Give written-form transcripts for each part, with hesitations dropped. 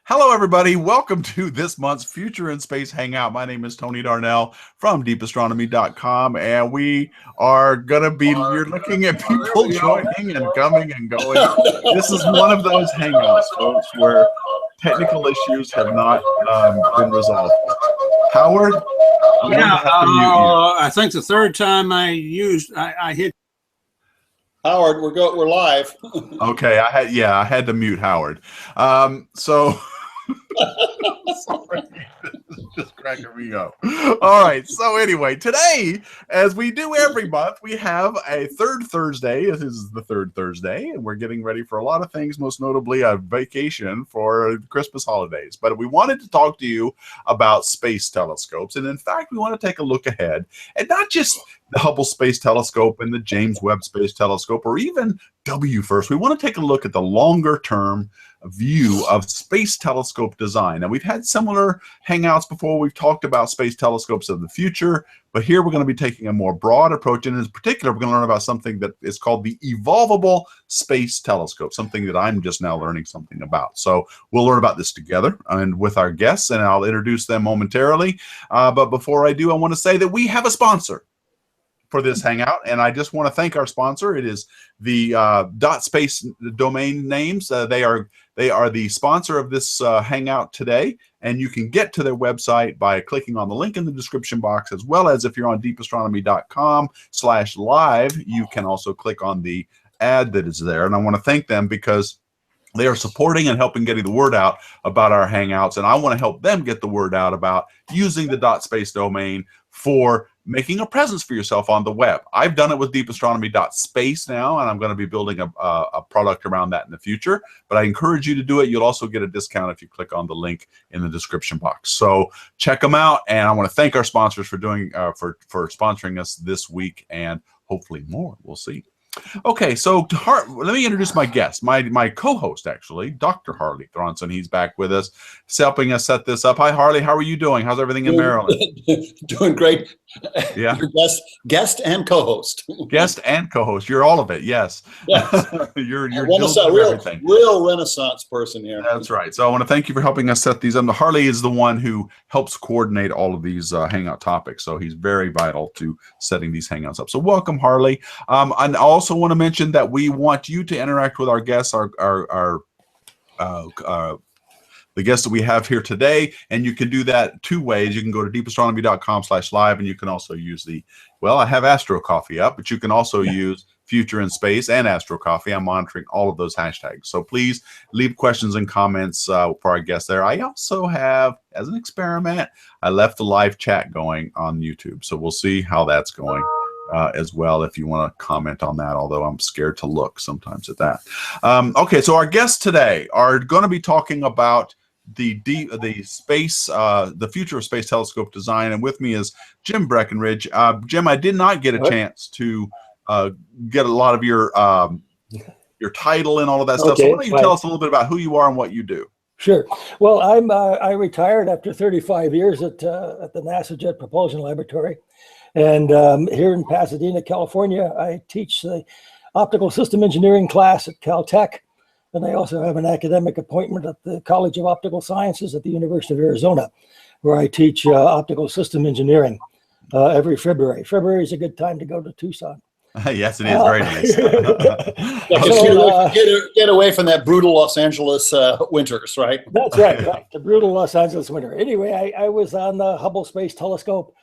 Hello, everybody. Welcome to this month's Future in Space Hangout. My name is Tony Darnell from DeepAstronomy.com, and we are going to be, you're looking at people joining and coming and going. This is one of those hangouts, folks, where technical issues have not been resolved. Howard, I'm going to have to mute you. I think the third time I hit. Howard, we're live. Okay, I had to mute Howard. Sorry, just cracking me up. All right, so anyway, today, as we do every month, we have a third Thursday. This is the third Thursday, and we're getting ready for a lot of things, most notably a vacation for Christmas holidays. But we wanted to talk to you about space telescopes, and in fact, we want to take a look ahead, and not just the Hubble Space Telescope and the James Webb Space Telescope, or even WFIRST. We want to take a look at the longer-term view of space telescope design. Now, we've had similar hangouts before. We've talked about space telescopes of the future, but here we're going to be taking a more broad approach, and in particular, we're going to learn about something that is called the Evolvable Space Telescope, something that I'm just now learning something about. So we'll learn about this together and with our guests, and I'll introduce them momentarily. But before I do, I want to say that we have a sponsor for this hangout, and I just want to thank our sponsor. It is the .space domain names. They are the sponsor of this hangout today, and you can get to their website by clicking on the link in the description box, as well as if you're on deepastronomy.com/live, you can also click on the ad that is there. And I want to thank them because they are supporting and helping getting the word out about our hangouts, and I want to help them get the word out about using the .space domain for making a presence for yourself on the web. I've done it with deepastronomy.space now, and I'm going to be building a product around that in the future, but I encourage you to do it. You'll also get a discount if you click on the link in the description box. So check them out, and I want to thank our sponsors for doing for sponsoring us this week, and hopefully more. We'll see. Okay, so let me introduce my guest, my co-host, actually, Dr. Harley Thronson. He's back with us, helping us set this up. Hi, Harley. How are you doing? How's everything in Maryland? Doing great. Yeah. Guest and co-host. Guest and co-host. You're all of it. Yes. Yes. you're everything. Real Renaissance person here. That's right. So I want to thank you for helping us set these up. Harley is the one who helps coordinate all of these hangout topics, so he's very vital to setting these hangouts up. So welcome, Harley. And I also want to mention that we want you to interact with our guests, the guests that we have here today, and you can do that two ways. You can go to deepastronomy.com/live, and you can also use I have Astro Coffee up, but you can also use Future in Space and Astro Coffee. I'm monitoring all of those hashtags. So please leave questions and comments for our guests there. I also have, as an experiment, I left the live chat going on YouTube. So we'll see how that's going. As well, if you want to comment on that, although I'm scared to look sometimes at that. Okay, so our guests today are going to be talking about the future of space telescope design, and with me is Jim Breckinridge. Jim, I did not get a chance to get a lot of your title and all of that stuff. So why don't you tell us a little bit about who you are and what you do? Sure. Well, I retired after 35 years at the NASA Jet Propulsion Laboratory. And here in Pasadena, California, I teach the optical system engineering class at Caltech. And I also have an academic appointment at the College of Optical Sciences at the University of Arizona, where I teach optical system engineering every February. February is a good time to go to Tucson. Yes, it is. Very nice. Get away from that brutal Los Angeles winters, right? That's right. The brutal Los Angeles winter. Anyway, I was on the Hubble Space Telescope.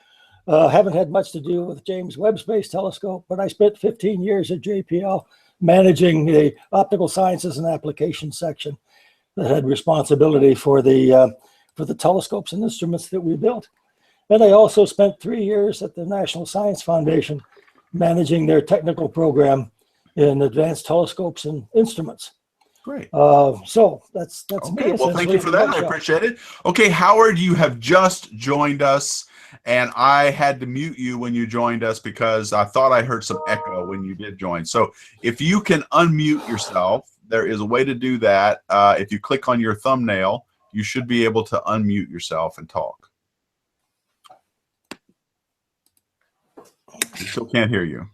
Haven't had much to do with James Webb Space Telescope, but I spent 15 years at JPL managing the optical sciences and applications section that had responsibility for the telescopes and instruments that we built. And I also spent 3 years at the National Science Foundation managing their technical program in advanced telescopes and instruments. Great. So that's okay. me. Well, thank you for that. I appreciate it. Okay, Howard, you have just joined us, and I had to mute you when you joined us because I thought I heard some echo when you did join. So if you can unmute yourself, there is a way to do that. If you click on your thumbnail, you should be able to unmute yourself and talk. I still can't hear you.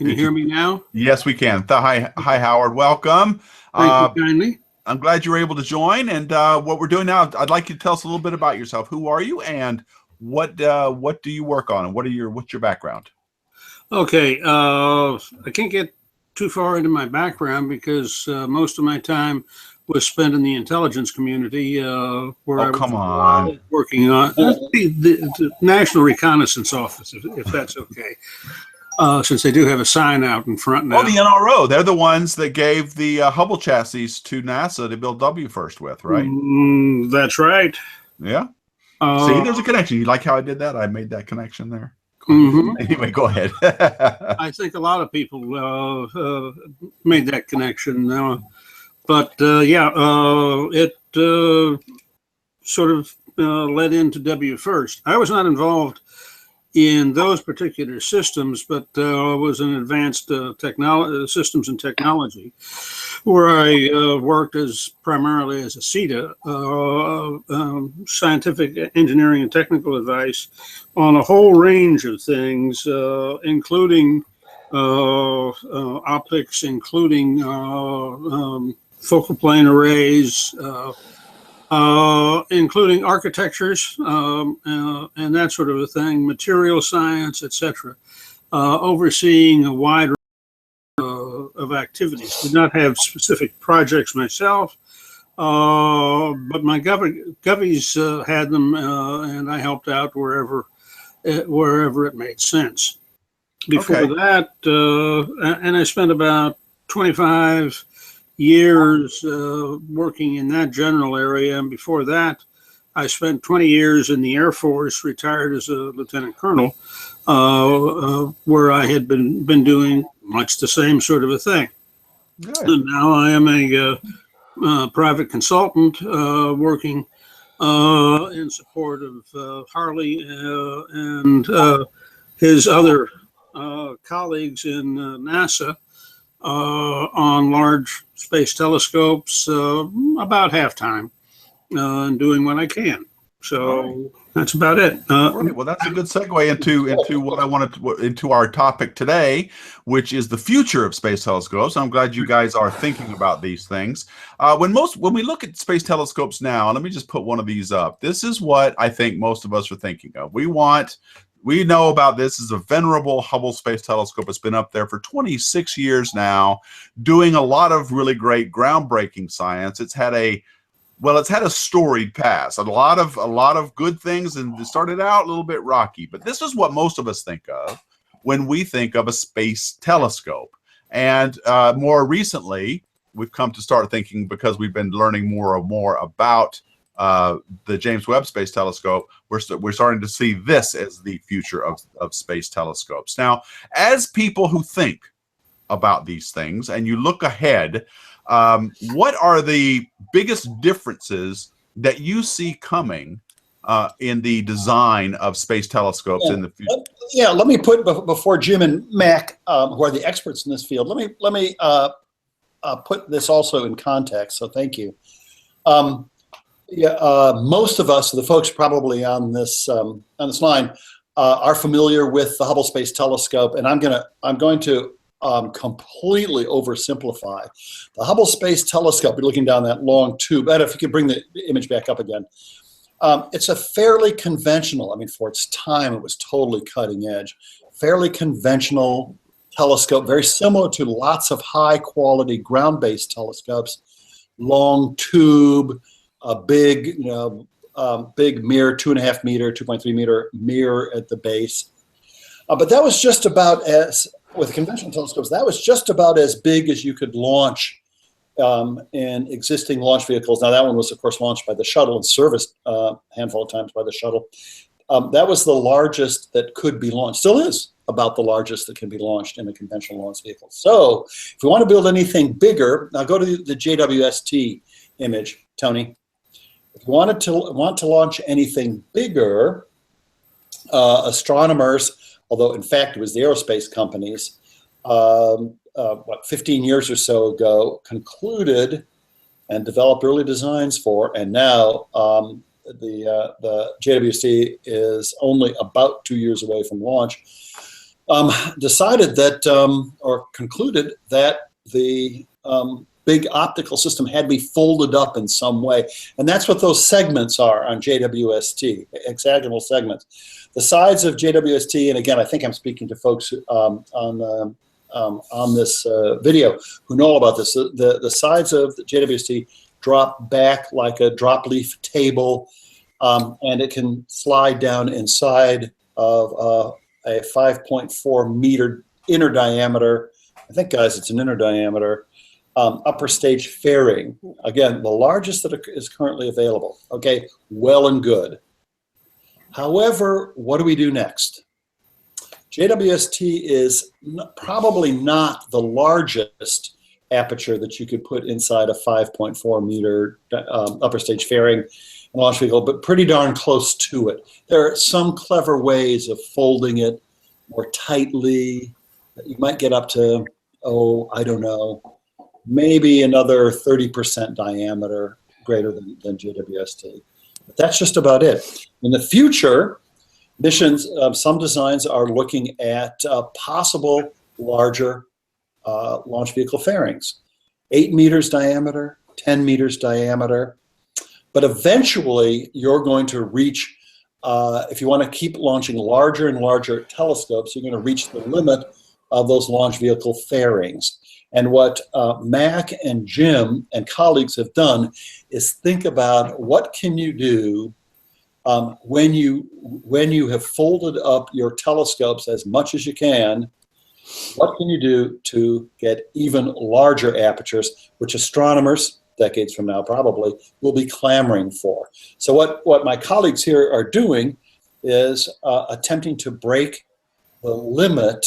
Can you hear me now? Yes, we can. Hi, Howard. Welcome. Thank you kindly. I'm glad you were able to join. And what we're doing now, I'd like you to tell us a little bit about yourself. Who are you, and what do you work on, and what's your background? Okay, I can't get too far into my background because most of my time was spent in the intelligence community, where I was come on. working on the National Reconnaissance Office, if that's okay. Since they do have a sign out in front now. Oh, the NRO. They're the ones that gave the Hubble chassis to NASA to build W first with, right? That's right. Yeah. See, there's a connection. You like how I did that? I made that connection there. Anyway, go ahead. I think a lot of people made that connection. But it sort of led into W first. I was not involved in those particular systems, but was in advanced systems and technology, where I worked primarily as a CETA, scientific engineering and technical advice, on a whole range of things, including optics, including focal plane arrays, including architectures and that sort of a thing, material science, etc., overseeing a wide range of activities. Did not have specific projects myself, but my govies had them, and I helped out wherever it made sense. Before that, and I spent about 25 years working in that general area, and before that I spent 20 years in the Air Force, retired as a lieutenant colonel, where I had been doing much the same sort of a thing. Good. And now I am a private consultant working in support of Harley and his other colleagues in NASA on large space telescopes, about half-time, and doing what I can. So that's about it. Right. Well, that's a good segue into what I wanted into our topic today, which is the future of space telescopes. I'm glad you guys are thinking about these things. When we look at space telescopes now, let me just put one of these up. This is what I think most of us are thinking of. We know about this as a venerable Hubble Space Telescope. It's been up there for 26 years now, doing a lot of really great groundbreaking science. It's had a storied past, a lot of good things, and it started out a little bit rocky. But this is what most of us think of when we think of a space telescope. And more recently, we've come to start thinking, because we've been learning more and more about the James Webb Space Telescope, we're starting to see this as the future of space telescopes. Now, as people who think about these things and you look ahead, what are the biggest differences that you see coming in the design of space telescopes in the future? Yeah, let me put, before Jim and Mac, who are the experts in this field, let me put this also in context. So thank you. Most of us, the folks probably on this line, are familiar with the Hubble Space Telescope, and I'm going to completely oversimplify. The Hubble Space Telescope, you're looking down that long tube. Ed, if you could bring the image back up again. It's a fairly conventional, for its time, it was totally cutting edge, fairly conventional telescope, very similar to lots of high quality ground-based telescopes, long tube, a big, big mirror, 2.5 meter, 2.3 meter mirror at the base. But that was just about with conventional telescopes, that was just about as big as you could launch in existing launch vehicles. Now, that one was, of course, launched by the shuttle and serviced a handful of times by the shuttle. That was the largest that could be launched, still is about the largest that can be launched in a conventional launch vehicle. So if we want to build anything bigger, now go to the JWST image, Tony. If you want to launch anything bigger, astronomers, although in fact it was the aerospace companies, 15 years or so ago, concluded and developed early designs for, and now the JWST is only about 2 years away from launch, decided that, or concluded that the big optical system had to be folded up in some way. And that's what those segments are on JWST, hexagonal segments. The sides of JWST, and again, I think I'm speaking to folks on this video who know about this, the sides of the JWST drop back like a drop leaf table, and it can slide down inside of a 5.4 meter inner diameter. I think, guys, it's an inner diameter upper stage fairing. Again, the largest that is currently available. Okay, well and good. However, what do we do next? JWST is probably not the largest aperture that you could put inside a 5.4 meter upper stage fairing launch vehicle, but pretty darn close to it. There are some clever ways of folding it more tightly. You might get up to, I don't know, maybe another 30% diameter greater than JWST. But that's just about it. In the future, missions, some designs are looking at possible larger launch vehicle fairings, 8 meters diameter, 10 meters diameter. But eventually, you're going to reach, if you want to keep launching larger and larger telescopes, you're going to reach the limit of those launch vehicle fairings. And what Mac and Jim and colleagues have done is think about what can you do when you have folded up your telescopes as much as you can. What can you do to get even larger apertures, which astronomers, decades from now probably, will be clamoring for? So what my colleagues here are doing is attempting to break the limit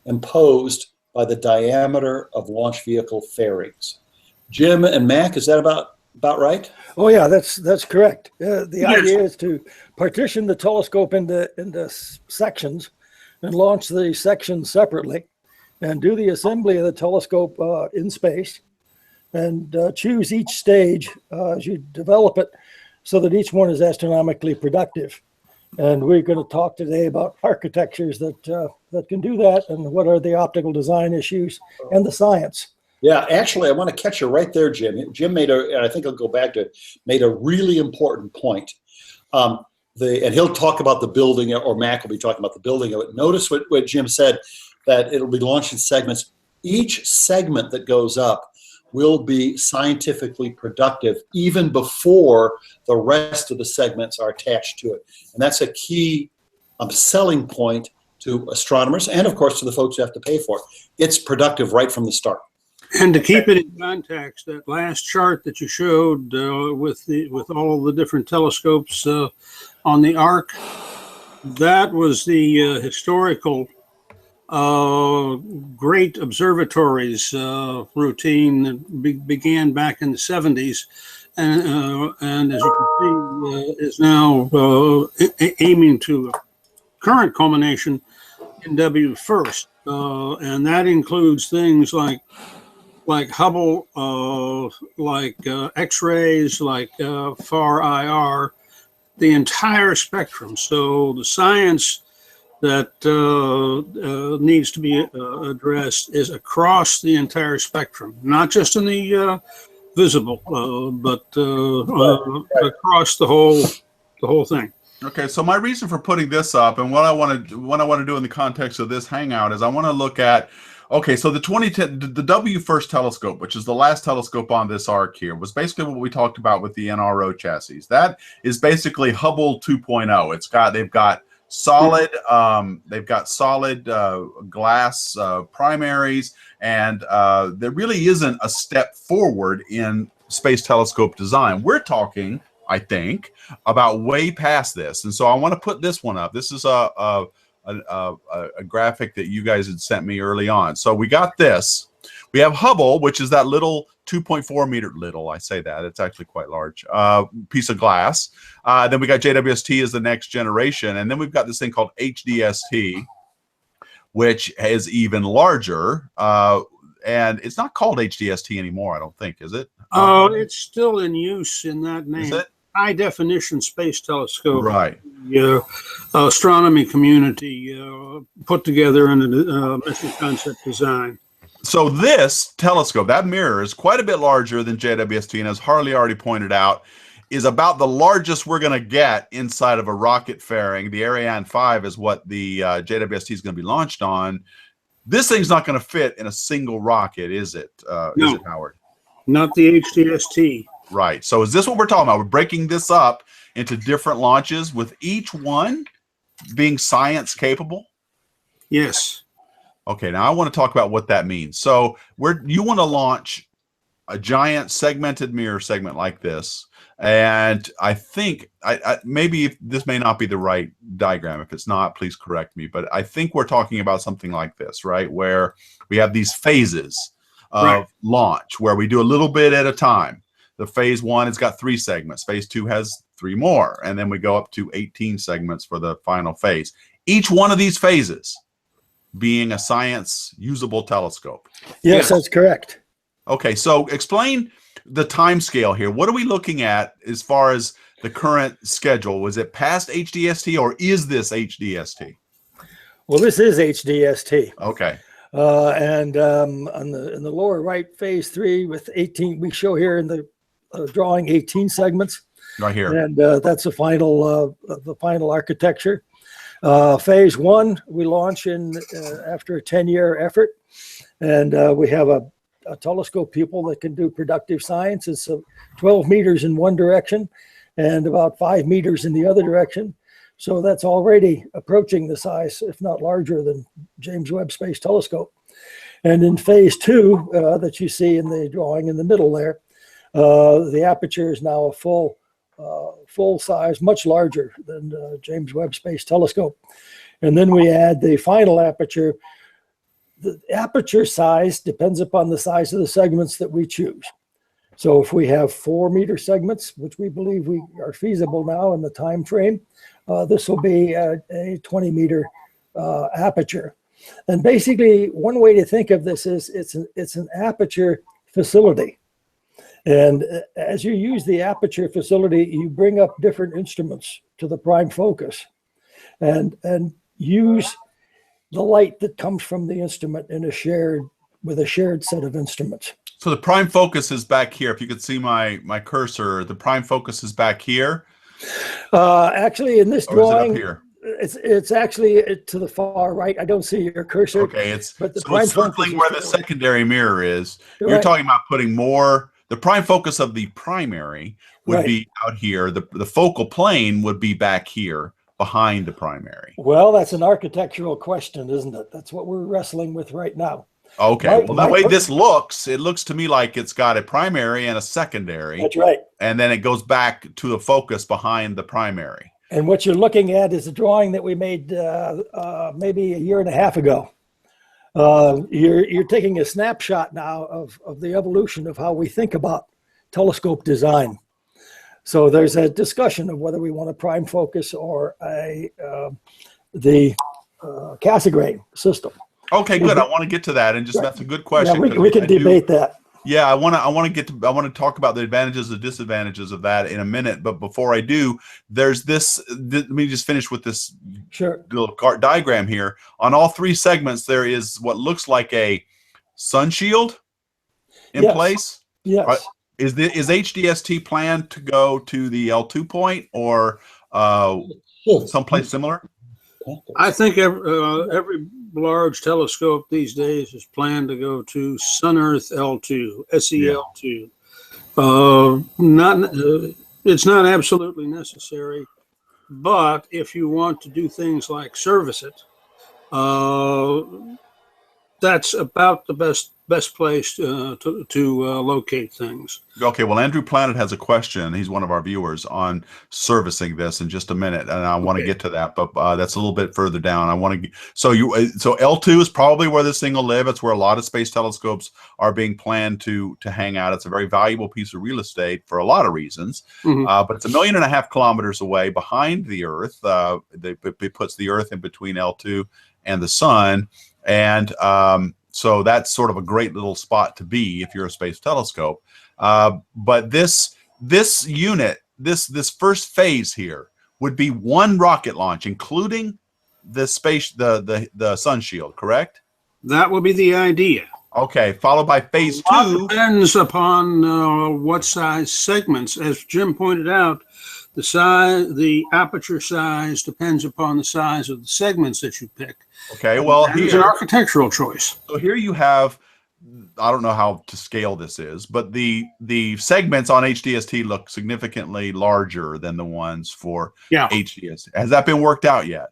imposed by the diameter of launch vehicle fairings. Jim and Mac, is that about right? Oh yeah, that's correct. The idea is to partition the telescope into sections and launch the sections separately and do the assembly of the telescope in space and choose each stage as you develop it so that each one is astronomically productive. And we're going to talk today about architectures that can do that and what are the optical design issues and the science. Yeah, actually, I want to catch you right there, Jim. Jim made and I think I'll go back to it, made a really important point. And he'll talk about the building, or Mac will be talking about the building of it. Notice what Jim said, that it'll be launched in segments. Each segment that goes up will be scientifically productive even before the rest of the segments are attached to it. And that's a key selling point to astronomers and, of course, to the folks who have to pay for it. It's productive right from the start. And to keep it in context, that last chart that you showed with all the different telescopes on the arc, that was the historical great observatories routine that began back in the 70s, and as you can see, is now aiming to a current culmination in W first, and that includes things like Hubble, like X-rays, like far IR, the entire spectrum. So the science that needs to be addressed is across the entire spectrum, not just in the visible, but across the whole thing. Okay, so my reason for putting this up, and what I want to do in the context of this hangout, is I want to look at, okay, so the W first telescope, which is the last telescope on this arc here, was basically what we talked about with the NRO chassis. That is basically Hubble 2.0. They've got solid glass primaries, and there really isn't a step forward in space telescope design. We're talking, I think, about way past this, and so I want to put this one up. This is a graphic that you guys had sent me early on. So we got this. We have Hubble, which is that little 2.4 meter, little, I say that, it's actually quite large, piece of glass. Then we got JWST as the next generation. And then we've got this thing called HDST, which is even larger. And it's not called HDST anymore, I don't think, is it? It's still in use in that name. Is it? High definition space telescope. Right. The astronomy community put together in a mission concept design. So this telescope, that mirror, is quite a bit larger than JWST, and as Harley already pointed out, is about the largest we're going to get inside of a rocket fairing. The Ariane 5 is what the JWST is going to be launched on. This thing's not going to fit in a single rocket, is it? No. Is it, Howard? Not the HDST. Right. So is this what we're talking about? We're breaking this up into different launches with each one being science capable? Yes. Okay, now I want to talk about what that means. So you want to launch a giant segmented mirror segment like this. And I think maybe this may not be the right diagram. If it's not, please correct me. But I think we're talking about something like this, right? Where we have these phases of launch, where we do a little bit at a time. The phase 1 has got 3 segments. Phase 2 has 3 more. And then we go up to 18 segments for the final phase. Each one of these phases being a science usable telescope. Yes, that's correct. Okay, so explain the time scale here. What are we looking at as far as the current schedule? Was it past HDST, or is this HDST? Well, this is HDST. Okay. And in the lower right, phase 3 with 18, we show here in the drawing 18 segments. Right here. And that's the final architecture. Phase 1 we launch in after a 10-year effort, and we have a telescope pupil that can do productive science. It's 12 meters in one direction and about 5 meters in the other direction. So that's already approaching the size, if not larger, than James Webb Space Telescope. And in phase 2 that you see in the drawing in the middle there, the aperture is now a full size, much larger than James Webb Space Telescope. And then we add the final aperture. The aperture size depends upon the size of the segments that we choose. So if we have 4-meter segments, which we believe we are feasible now in the time frame, this will be a 20-meter aperture. And basically, one way to think of this is it's an aperture facility. And as you use the aperture facility, you bring up different instruments to the prime focus and use the light that comes from the instrument with a shared set of instruments. So the prime focus is back here. If you could see my cursor, the prime focus is back here. Actually, in this drawing, is it up here? It's actually to the far right. I don't see your cursor. Okay, but the so prime it's circling where the secondary mirror is. You're Right. talking about putting more. The prime focus of the primary would Right. be out here. The focal plane would be back here behind the primary. Well, that's an architectural question, isn't it? That's what we're wrestling with right now. Okay. Well, the way this looks, it looks to me like it's got a primary and a secondary. That's right. And then it goes back to the focus behind the primary. And what you're looking at is a drawing that we made maybe a year and a half ago. You're taking a snapshot now of the evolution of how we think about telescope design. So there's a discussion of whether we want a prime focus or the Cassegrain system. Okay, good. I want to get to that, and that's a good question. Yeah, we can debate that. Yeah, I want to talk about the advantages and disadvantages of that in a minute. But before I do, there's this. Let me just finish with this little diagram here. On all 3 segments, there is what looks like a sun shield in place. Yes. Is HDST planned to go to the L2 point or someplace similar? I think every large telescope these days is planned to go to Sun-Earth L2, SEL2. It's not absolutely necessary, but if you want to do things like service it, that's about the best place to locate things. Okay, well, Andrew Planet has a question. He's one of our viewers on servicing this in just a minute, and I want to get to that, but that's a little bit further down. I want to. So L2 is probably where this thing will live. It's where a lot of space telescopes are being planned to hang out. It's a very valuable piece of real estate for a lot of reasons, but it's 1.5 million kilometers away behind the Earth. It puts the Earth in between L2 and the Sun. And so that's sort of a great little spot to be if you're a space telescope. But this unit, this first phase here would be 1 rocket launch, including the sun shield, correct? That would be the idea. Okay, followed by phase Lot 2. depends upon what size segments. As Jim pointed out, the aperture size depends upon the size of the segments that you pick. Okay, well, That is an here, architectural choice. so here you have, I don't know how to scale this is, but the segments on HDST look significantly larger than the ones for Yeah. HDST. Has that been worked out yet?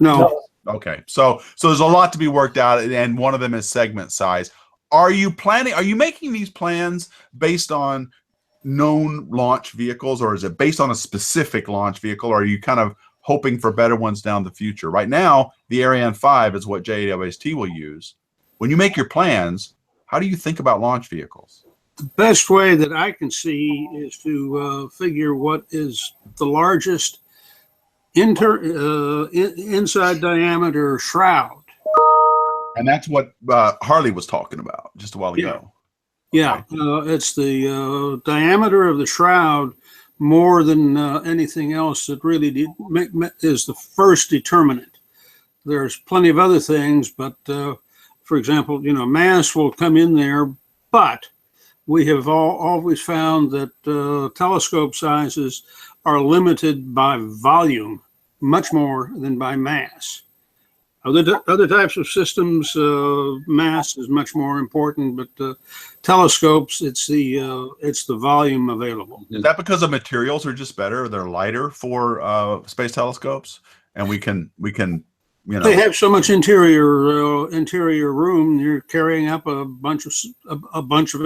No. Okay, so there's a lot to be worked out, and one of them is segment size. Are you making these plans based on known launch vehicles, or is it based on a specific launch vehicle, or are you kind of hoping for better ones down the future? Right now, the Ariane 5 is what JWST will use. When you make your plans, how do you think about launch vehicles? The best way that I can see is to figure what is the largest inside diameter shroud. And that's what Harley was talking about just a while ago. Yeah, it's the diameter of the shroud more than anything else that really is the first determinant. There's plenty of other things, but for example, mass will come in there, but we have always found that telescope sizes are limited by volume much more than by mass. Other types of systems, mass is much more important, but telescopes, it's the volume available. Is that because the materials are just better? They're lighter for space telescopes, and we can They have so much interior room. You're carrying up a bunch of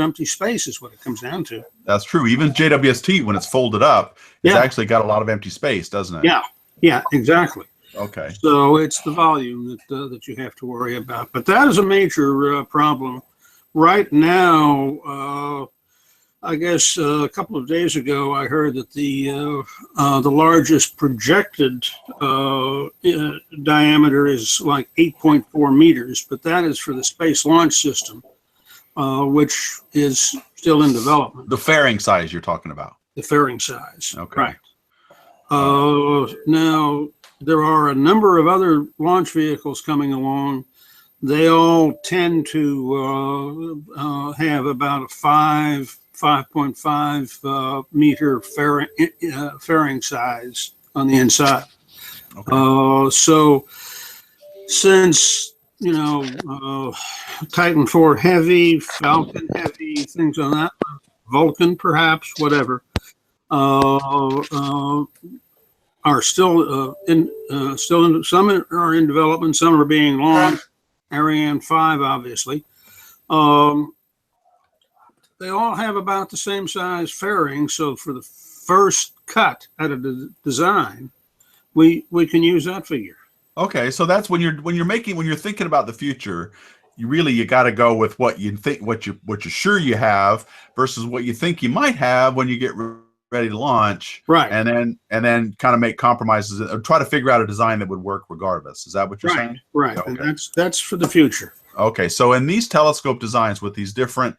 empty space is what it comes down to. That's true. Even JWST, when it's folded up, it's actually got a lot of empty space, doesn't it? Yeah, exactly. Okay. So it's the volume that you have to worry about. But that is a major problem. Right now, I guess a couple of days ago, I heard that the largest projected diameter is like 8.4 meters, but that is for the Space Launch System, which is still in development. The fairing size you're talking about. The fairing size. Okay. Right. Now, there are a number of other launch vehicles coming along. They all tend to have about a 5.5 meter fairing size on the inside. Okay. So since, Titan 4 heavy, Falcon heavy, things on that, Vulcan perhaps, whatever, are still some are in development, some are being launched. Ariane 5, obviously. They all have about the same size fairing, so for the first cut out of the design, we can use that figure. Okay, so that's when you're thinking about the future, you got to go with what you think, what you're sure you have versus what you think you might have when you get ready to launch, right? And then kind of make compromises or try to figure out a design that would work regardless. Is that what you're saying? Right. Okay. And that's for the future. Okay, so in these telescope designs with these different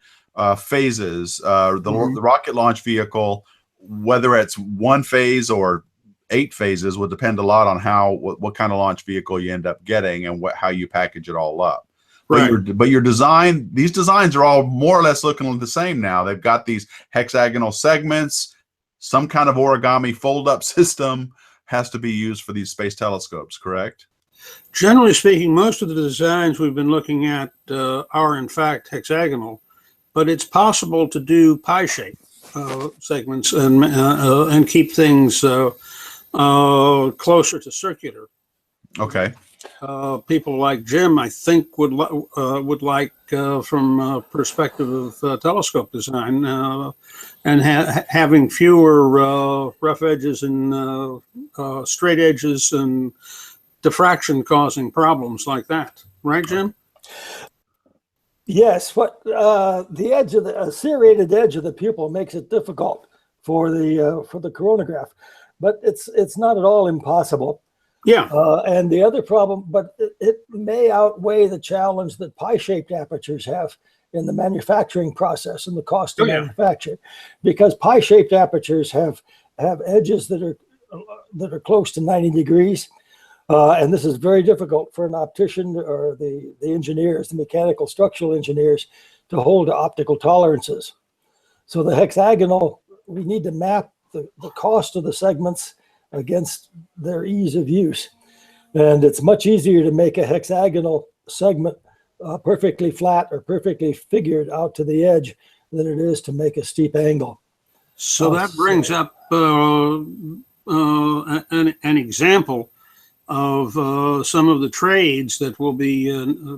phases, the rocket launch vehicle, whether it's one phase or 8 phases, will depend a lot on what kind of launch vehicle you end up getting and how you package it all up. Right. But your design, these designs are all more or less looking the same now. They've got these hexagonal segments. Some kind of origami fold-up system has to be used for these space telescopes, correct? Generally speaking, most of the designs we've been looking at are in fact hexagonal, but it's possible to do pie-shaped segments and keep things closer to circular. Okay. People like Jim, I think, would like from perspective of telescope design and having fewer rough edges and straight edges and diffraction causing problems like that, right, Jim? Yes. What the edge of the serrated edge of the pupil makes it difficult for the coronagraph, but it's not at all impossible. Yeah. And the other problem, but it may outweigh the challenge that pie-shaped apertures have in the manufacturing process and the cost to manufacture, because pie-shaped apertures have edges that are close to 90 degrees. And this is very difficult for an optician or the engineers, the mechanical structural engineers, to hold to optical tolerances. So the hexagonal, we need to map the cost of the segments against their ease of use. And it's much easier to make a hexagonal segment perfectly flat or perfectly figured out to the edge than it is to make a steep angle. So that brings up an example of some of the trades that will be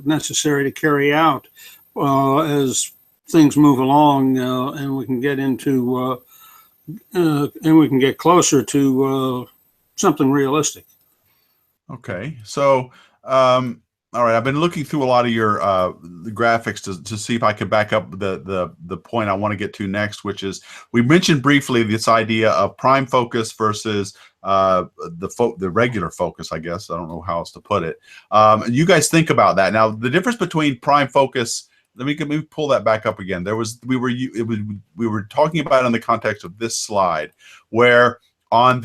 necessary to carry out as things move along, and we can get into and we can get closer to something realistic. Okay, so all right, I've been looking through a lot of your the graphics to see if I could back up the point I want to get to next, which is we mentioned briefly this idea of prime focus versus the regular focus. I guess I don't know how else to put it. You guys think about that now. The difference between prime focus. Let me pull that back up again. We were talking about it in the context of this slide, where on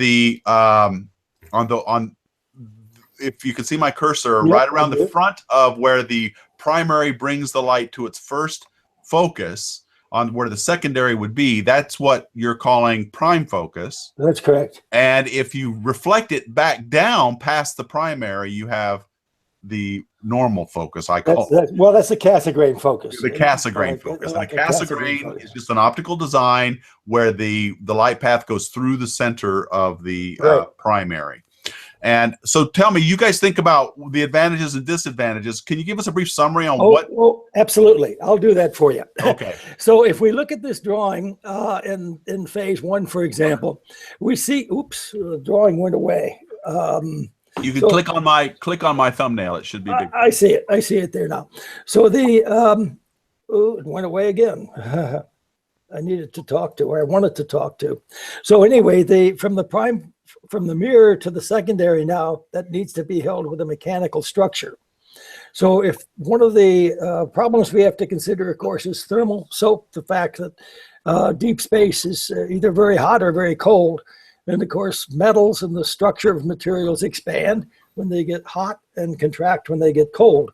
if you can see my cursor, yep, right around the front of where the primary brings the light to its first focus, on where the secondary would be, that's what you're calling prime focus. That's correct. And if you reflect it back down past the primary, you have the normal focus. Well, that's the Cassegrain focus. The Cassegrain focus. And a Cassegrain is just an optical design where the light path goes through the center of the primary. And so tell me, you guys think about the advantages and disadvantages. Can you give us a brief summary on what? Oh, absolutely. I'll do that for you. Okay. So if we look at this drawing in phase one, for example, we see, oops, the drawing went away. You can click on my thumbnail. It should be big. I see it. I see it there now. So it went away again. I needed to talk to, or I wanted to talk to. So anyway, from the mirror to the secondary now, that needs to be held with a mechanical structure. So if one of the problems we have to consider, of course, is thermal soak, the fact that deep space is either very hot or very cold. And of course, metals and the structure of materials expand when they get hot and contract when they get cold.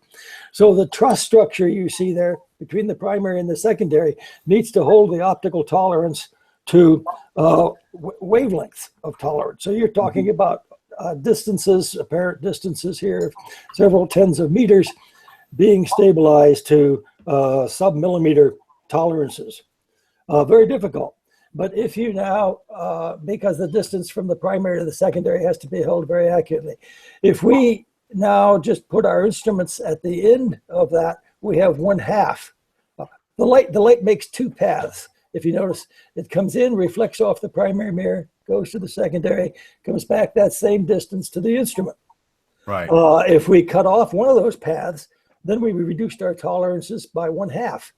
So the truss structure you see there between the primary and the secondary needs to hold the optical tolerance to wavelengths of tolerance. So you're talking about distances, apparent distances here, several tens of meters being stabilized to sub-millimeter tolerances. Very difficult. But if you now, because the distance from the primary to the secondary has to be held very accurately, if we now just put our instruments at the end of that, we have 1/2. The light makes two paths. If you notice, it comes in, reflects off the primary mirror, goes to the secondary, comes back that same distance to the instrument. Right. If we cut off one of those paths, then we reduced our tolerances by 1/2.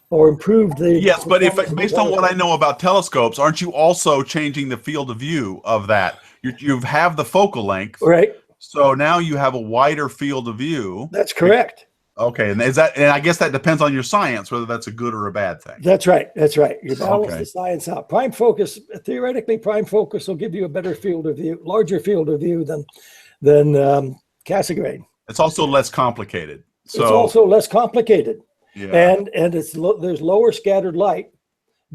Or improve the... Yes, but based on what I know about telescopes, aren't you also changing the field of view of that? You have the focal length. Right. So now you have a wider field of view. That's correct. Okay, and I guess that depends on your science, whether that's a good or a bad thing. That's right. That's right. You balance the science out. Prime focus, theoretically, prime focus will give you a better field of view, larger field of view than Cassegrain. It's also less complicated. So it's also less complicated. Yeah. And there's lower scattered light,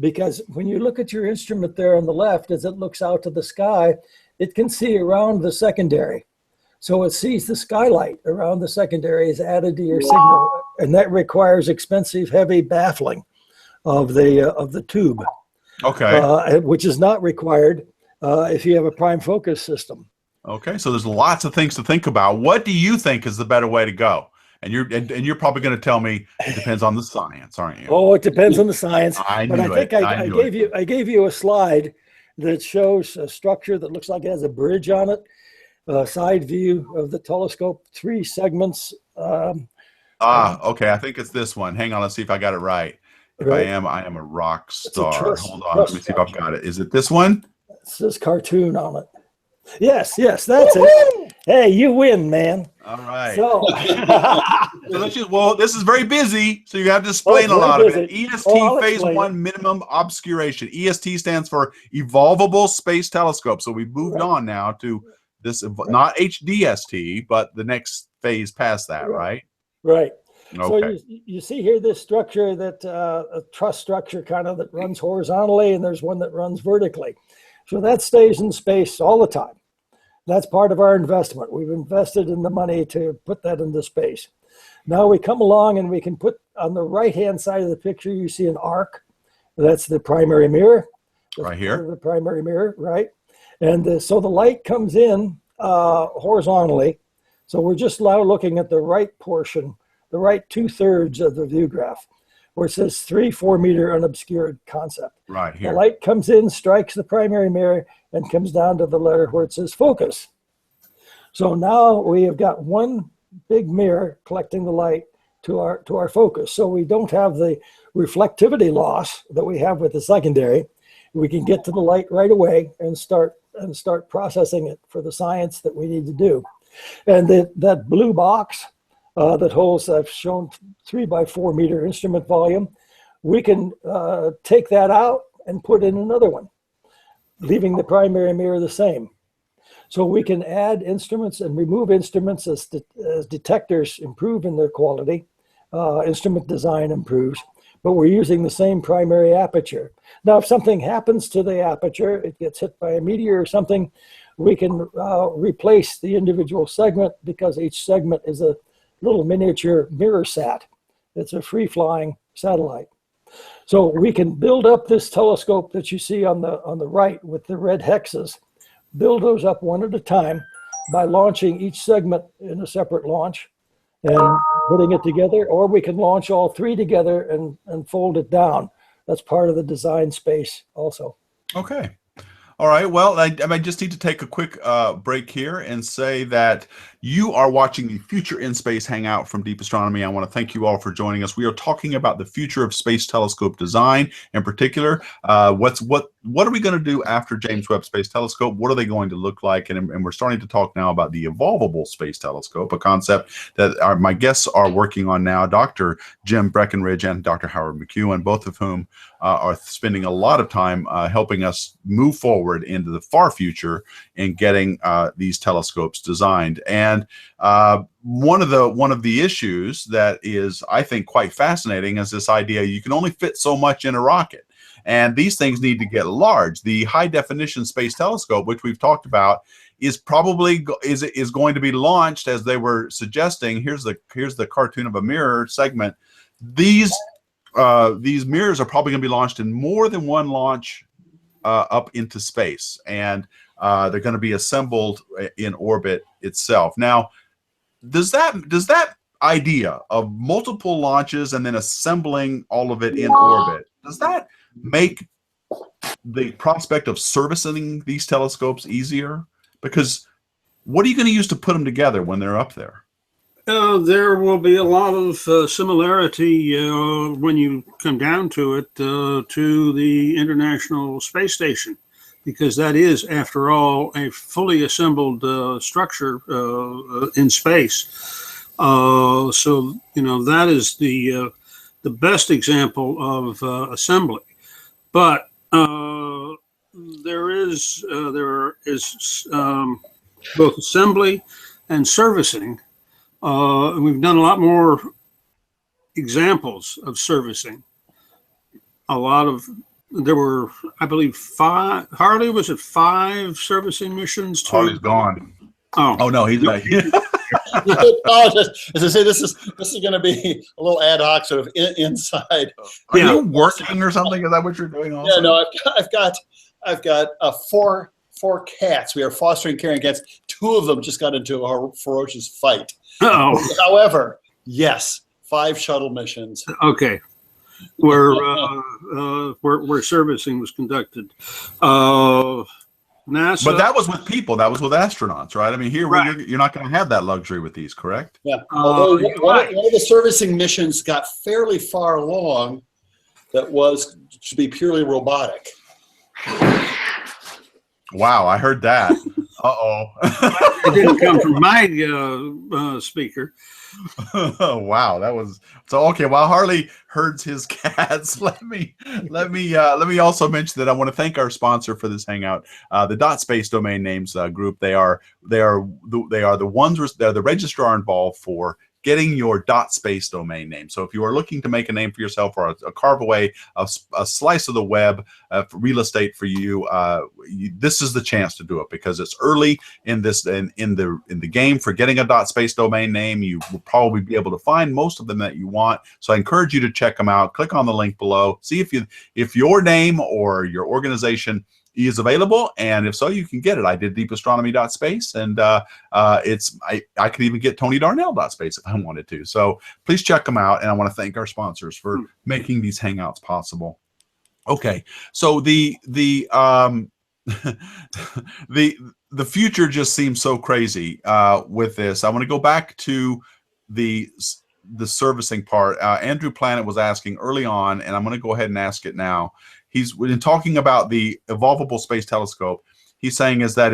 because when you look at your instrument there on the left, as it looks out to the sky, it can see around the secondary. So it sees the skylight around the secondary is added to your signal, and that requires expensive, heavy baffling of the tube. Okay. Which is not required if you have a prime focus system. Okay, so there's lots of things to think about. What do you think is the better way to go? And you're probably going to tell me it depends on the science, aren't you? Oh, it depends on the science. I gave you a slide that shows a structure that looks like it has a bridge on it, a side view of the telescope, 3 segments. Okay, I think it's this one. Hang on, let's see if I got it right. If I am a rock star. Hold on, let me see if I've got it. Is it this one? It says cartoon on it. Yes, that's it. Hey, you win, man. All right. So, this is very busy, so you have to explain a lot of it. EST Phase 1 Minimum Obscuration. EST stands for Evolvable Space Telescope. So we've moved on now to not HDST, but the next phase past that, right? Right. Okay. So you see here this structure that a truss structure kind of that runs horizontally, and there's one that runs vertically. So that stays in space all the time. That's part of our investment. We've invested in the money to put that into space. Now we come along and we can put on the right-hand side of the picture, you see an arc. That's the primary mirror. That's right here. The primary mirror, right? And so the light comes in horizontally. So we're just now looking at the right portion, the right 2/3 of the view graph, where it says 3-4 meter unobscured concept. Right here. The light comes in, strikes the primary mirror, and comes down to the letter where it says focus. So now we have got one big mirror collecting the light to our focus. So we don't have the reflectivity loss that we have with the secondary. We can get to the light right away and start processing it for the science that we need to do. And that blue box that holds, I've shown 3-by-4 meter instrument volume, we can take that out and put in another one, leaving the primary mirror the same. So we can add instruments and remove instruments as detectors improve in their quality. Instrument design improves, but we're using the same primary aperture. Now, if something happens to the aperture, it gets hit by a meteor or something, we can replace the individual segment because each segment is a little miniature mirror sat. It's a free-flying satellite. So we can build up this telescope that you see on the right with the red hexes, build those up one at a time by launching each segment in a separate launch and putting it together, or we can launch all three together and fold it down. That's part of the design space also. Okay. All right. Well, I just need to take a quick break here and say that you are watching the Future in Space Hangout from Deep Astronomy. I want to thank you all for joining us. We are talking about the future of space telescope design, in particular. What are we going to do after James Webb Space Telescope? What are they going to look like? And we're starting to talk now about the Evolvable Space Telescope, a concept that my guests are working on now, Dr. Jim Breckinridge and Dr. Howard MacEwen, both of whom are spending a lot of time helping us move forward into the far future in getting these telescopes designed. And one of the issues that is, I think, quite fascinating is this idea you can only fit so much in a rocket. And these things need to get large. The high definition space telescope, which we've talked about, is probably is going to be launched, as they were suggesting. Here's the cartoon of a mirror segment. These mirrors are probably going to be launched in more than one launch up into space, and they're going to be assembled in orbit itself. Now, does that idea of multiple launches and then assembling all of it in orbit, does that make the prospect of servicing these telescopes easier? Because what are you going to use to put them together when they're up there? There will be a lot of similarity when you come down to it to the International Space Station, because that is, after all, a fully assembled structure in space. So that is the best example of assembly. But there is both assembly and servicing. And we've done a lot more examples of servicing. There were, I believe, 5. Harley, was it 5 servicing missions? Harley's gone. Oh no, he's not. As I say, this is going to be a little ad hoc, sort of inside. Are you working or something? Is that what you're doing? Also? Yeah, no, I've got 4 cats. We are fostering, caring cats. 2 of them just got into a ferocious fight. Oh. However, yes, 5 shuttle missions. Okay, where servicing was conducted. NASA. But that was with people. That was with astronauts, right? I mean, here right. You're not going to have that luxury with these, correct? Yeah. Although one of the servicing missions got fairly far along, that was to be purely robotic. Wow, I heard that. Uh-oh. It didn't come from my speaker. Wow, that was so okay. While Harley herds his cats, let me also mention that I want to thank our sponsor for this hangout, the .space domain names group. They're the registrar involved for getting your .space domain name. So if you are looking to make a name for yourself or carve away a slice of the web for real estate for you, this is the chance to do it, because it's early in the game for getting a .space domain name. You will probably be able to find most of them that you want. So I encourage you to check them out. Click on the link below. See if your name or your organization is available, and if so, you can get it. I did DeepAstronomy.space, and I could even get Tony Darnell.space if I wanted to. So please check them out, and I want to thank our sponsors for making these hangouts possible. Okay, so the future just seems so crazy with this. I want to go back to the servicing part. Andrew Planet was asking early on, and I'm going to go ahead and ask it now. He's been talking about the Evolvable Space Telescope. He's saying is that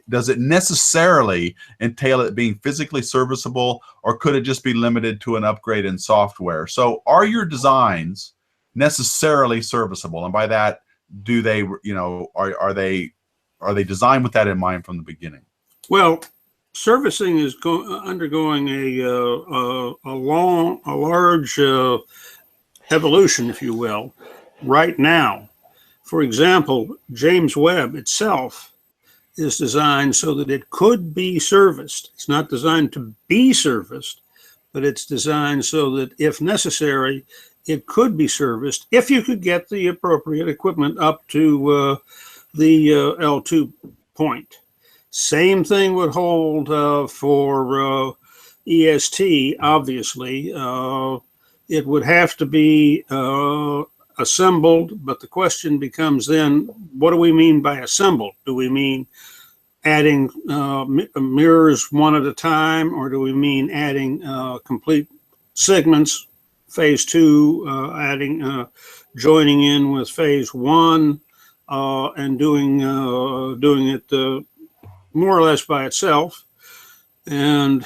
does it necessarily entail it being physically serviceable, or could it just be limited to an upgrade in software? So are your designs necessarily serviceable? And by that, do they, are they designed with that in mind from the beginning? Well, servicing is undergoing a large evolution, if you will, right now. For example, James Webb itself is designed so that it could be serviced. It's not designed to be serviced, but it's designed so that if necessary, it could be serviced if you could get the appropriate equipment up to the L2 point. Same thing would hold for EST, obviously. It would have to be assembled, but the question becomes then, what do we mean by assembled? Do we mean adding mirrors one at a time, or do we mean adding complete segments, phase 2, joining in with phase 1, and doing it more or less by itself? And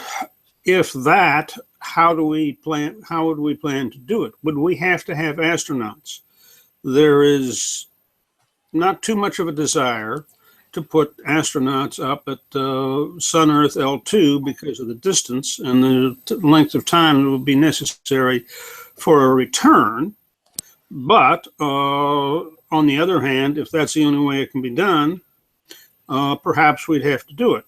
if that, how would we plan to do it? Would we have to have astronauts? There is not too much of a desire to put astronauts up at Sun Earth L2 because of the distance and the length of time that would be necessary for a return. But on the other hand, if that's the only way it can be done, perhaps we'd have to do it.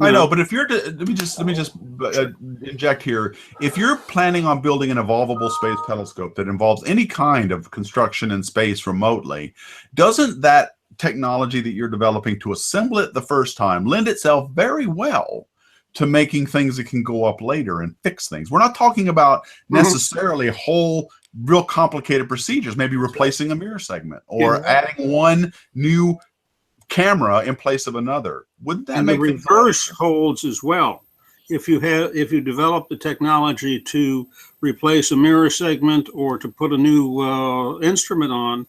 I know, but if you're let me just inject here. If you're planning on building an evolvable space telescope that involves any kind of construction in space remotely, doesn't that technology that you're developing to assemble it the first time lend itself very well to making things that can go up later and fix things? We're not talking about necessarily whole real complicated procedures, maybe replacing a mirror segment or adding one new camera in place of another. Wouldn't that make the reverse holds as well? If you develop the technology to replace a mirror segment or to put a new instrument on,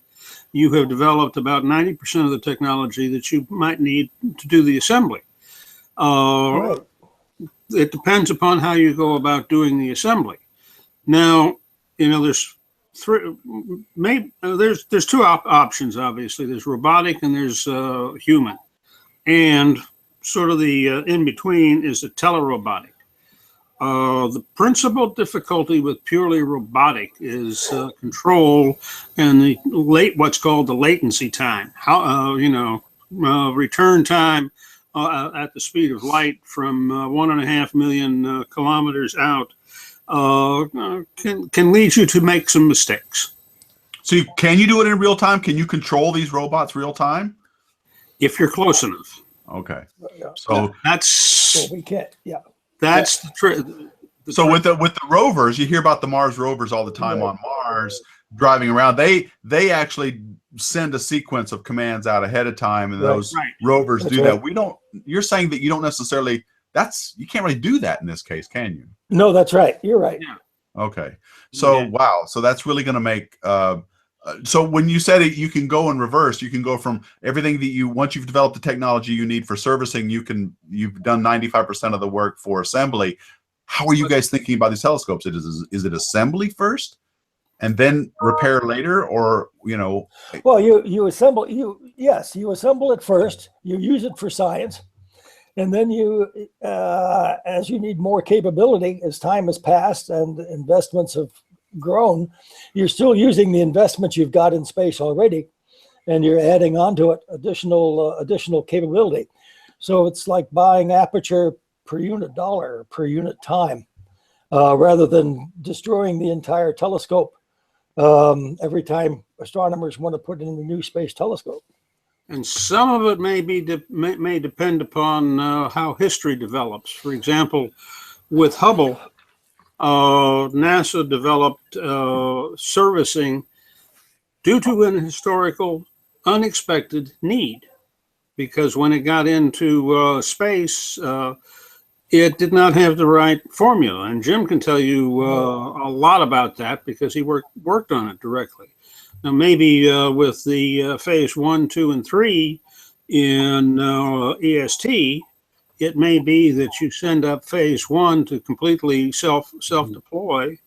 you have developed about 90% of the technology that you might need to do the assembly. Right. It depends upon how you go about doing the assembly. Now, there's two options. Obviously, there's robotic and there's human, and sort of the in between is the telerobotic. The principal difficulty with purely robotic is control and what's called the latency time. How return time at the speed of light from 1.5 million kilometers out can lead you to make some mistakes. So can you do it in real time? Can you control these robots real time? If you're close enough. Okay. So we can't. Yeah. That's the trick. So with the rovers, you hear about the Mars rovers all the time on Mars driving around. They actually send a sequence of commands out ahead of time, and those rovers do that. You're saying that you don't necessarily. You can't really do that in this case, can you? No, that's right. You're right. Yeah. Okay. So wow. So that's really going to make So when you said it, you can go in reverse. You can go from everything that once you've developed the technology you need for servicing, you've done 95% of the work for assembly. How are you guys thinking about these telescopes? Is it assembly first and then repair later, or Well, you assemble it first. You use it for science, and then as you need more capability as time has passed and investments have grown, you're still using the investments you've got in space already, and you're adding onto it additional capability. So it's like buying aperture per unit dollar, per unit time, rather than destroying the entire telescope every time astronomers want to put in a new space telescope. And some of it may depend upon how history develops. For example, with Hubble, NASA developed servicing due to an historical, unexpected need, because when it got into space, it did not have the right formula. And Jim can tell you a lot about that because he worked on it directly. Now, maybe with the phase 1, 2, and 3 in EST, it may be that you send up phase 1 to completely self-deploy,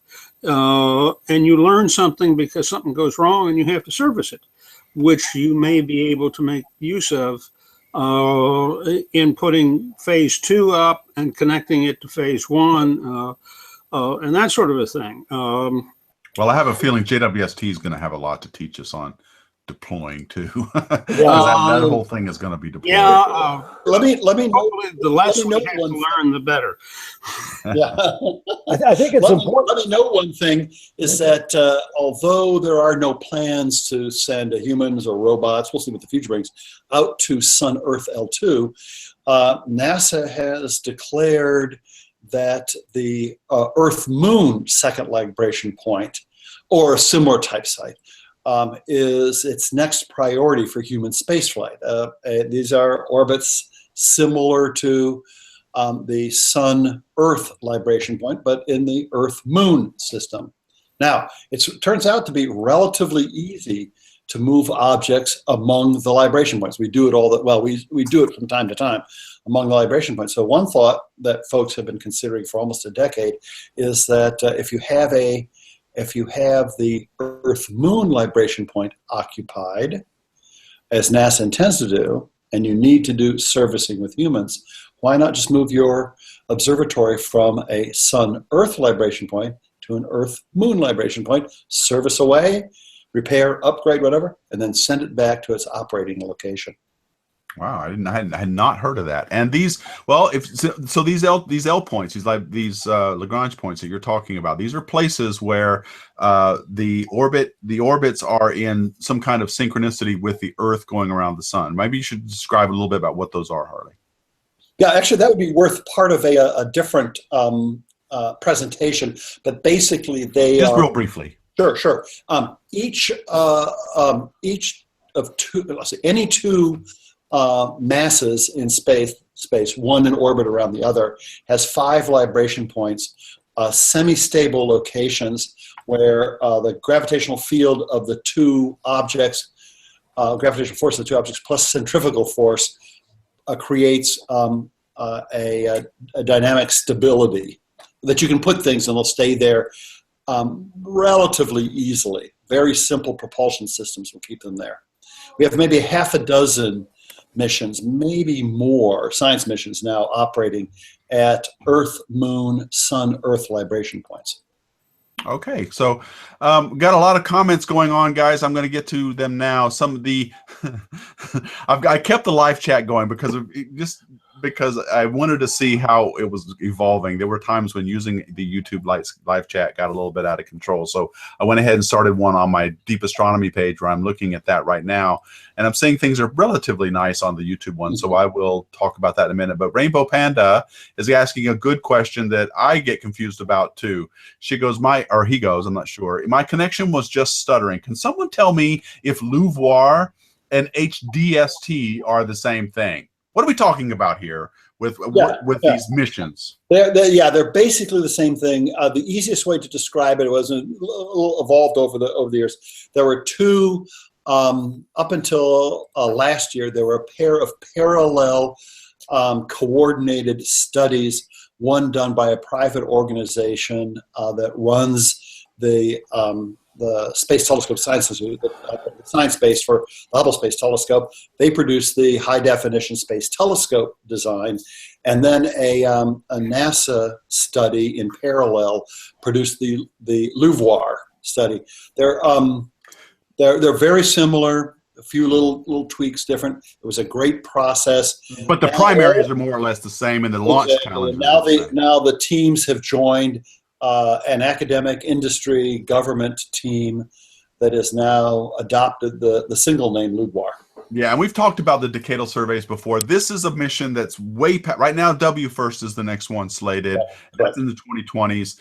and you learn something because something goes wrong and you have to service it, which you may be able to make use of in putting phase 2 up and connecting it to phase 1, and that sort of a thing. Well, I have a feeling JWST is going to have a lot to teach us on deploying too. That whole thing is going to be deployed. Yeah. Let me The less we have to learn, the better. Yeah. I think it's important. Let me note one thing is that although there are no plans to send humans or robots, we'll see what the future brings, out to Sun-Earth L2, NASA has declared that the Earth-Moon second libration point, or a similar type site, is its next priority for human spaceflight. These are orbits similar to the Sun-Earth libration point, but in the Earth-Moon system. Now, it turns out to be relatively easy to move objects among the libration points. We do it we do it from time to time among the libration points. So one thought that folks have been considering for almost a decade is that if you have the Earth-Moon libration point occupied, as NASA intends to do, and you need to do servicing with humans, why not just move your observatory from a Sun-Earth libration point to an Earth-Moon libration point, service away, repair, upgrade, whatever, and then send it back to its operating location. Wow, I had not heard of that. And these, well, these L points, these Lagrange points that you're talking about, these are places where the orbits are in some kind of synchronicity with the Earth going around the sun. Maybe you should describe a little bit about what those are, Harley. Yeah, actually, that would be worth part of a different presentation. But basically, they just real briefly. Sure. Each of two, any two masses in space, one in orbit around the other, has 5 libration points, semi-stable locations where the gravitational field of the two objects, gravitational force of the two objects plus centrifugal force creates a dynamic stability that you can put things and they'll stay there relatively easily. Very simple propulsion systems will keep them there. We have maybe half a dozen missions, maybe more, science missions now operating at Earth, Moon, Sun, Earth libration points. Okay, so got a lot of comments going on, guys. I'm going to get to them now. Some of the I kept the live chat going because I wanted to see how it was evolving. There were times when using the YouTube live chat got a little bit out of control. So I went ahead and started one on my DeepAstronomy page where I'm looking at that right now. And I'm saying things are relatively nice on the YouTube one. So I will talk about that in a minute. But Rainbow Panda is asking a good question that I get confused about too. He goes, I'm not sure. My connection was just stuttering. Can someone tell me if LUVOIR and HDST are the same thing? What are we talking about here with these missions? They're basically the same thing. The easiest way to describe it was a little evolved over the years. There were two, up until last year, there were a pair of parallel coordinated studies, one done by a private organization that runs the Space Telescope Science Institute, the science base for the Hubble Space Telescope. They produced the high-definition space telescope design, and then a NASA study in parallel produced the LUVOIR study. They're very similar. A few little tweaks different. It was a great process. But the primaries are more or less the same, and the launch challenges. Now the teams have joined an academic, industry, government team that has now adopted the single name LUVOIR. Yeah, and we've talked about the decadal surveys before. This is a mission that's way past. Right now, WFIRST is the next one slated. That's in the 2020s.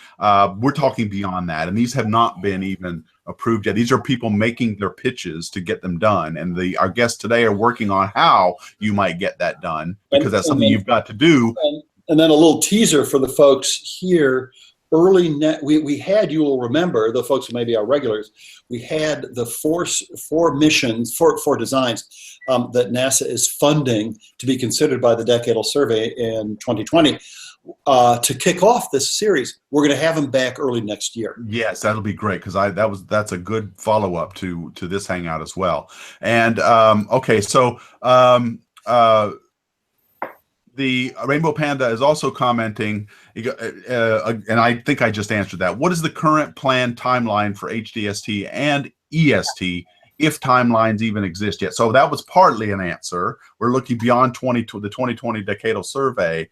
We're talking beyond that, and these have not been even approved yet. These are people making their pitches to get them done, and our guests today are working on how you might get that done, because that's something you've got to do. And then a little teaser for the folks here. We had, you will remember, the folks who maybe are regulars, we had the four missions, four designs that NASA is funding to be considered by the Decadal Survey in 2020 to kick off this series. We're going to have them back early next year. Yes, that'll be great, because that's a good follow-up to this hangout as well. And okay, so the Rainbow Panda is also commenting, and I think I just answered that. What is the current planned timeline for HDST and EST, if timelines even exist yet? So that was partly an answer. We're looking beyond the 2020 Decadal Survey.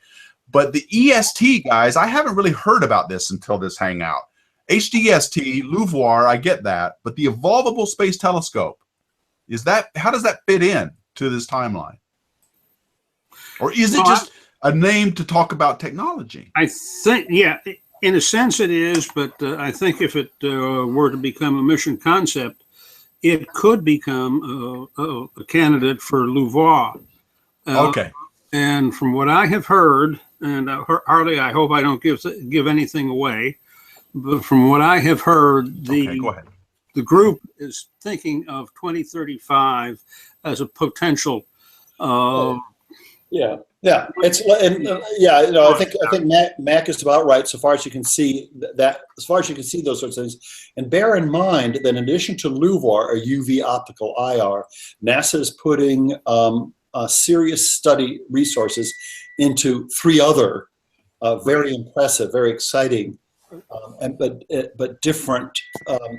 But the EST, guys, I haven't really heard about this until this hangout. HDST, LUVOIR, I get that. But the Evolvable Space Telescope, how does that fit in to this timeline? Or is it just a name to talk about technology? I think, yeah, in a sense it is, but I think if it were to become a mission concept, it could become a candidate for LUVOIR. Okay. And from what I have heard, and Harley, I hope I don't give anything away, but from what I have heard, go ahead. The group is thinking of 2035 as a potential. Yeah. It's I think Mac is about right so far as you can see those sorts of things. And bear in mind that in addition to LUVOIR, or UV optical IR, NASA is putting serious study resources into three other very impressive, very exciting, but different